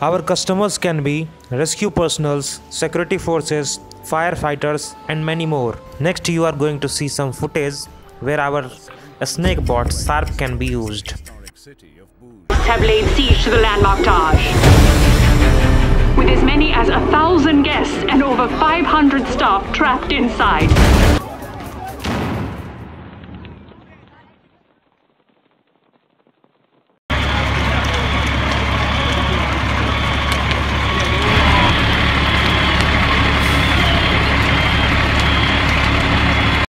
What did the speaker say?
Our customers can be rescue personals, security forces, firefighters, and many more. Next, you are going to see some footage where our snake bot SARP can be used. Have laid siege to the landmark Taj, with as many as 1,000 guests and over 500 staff trapped inside.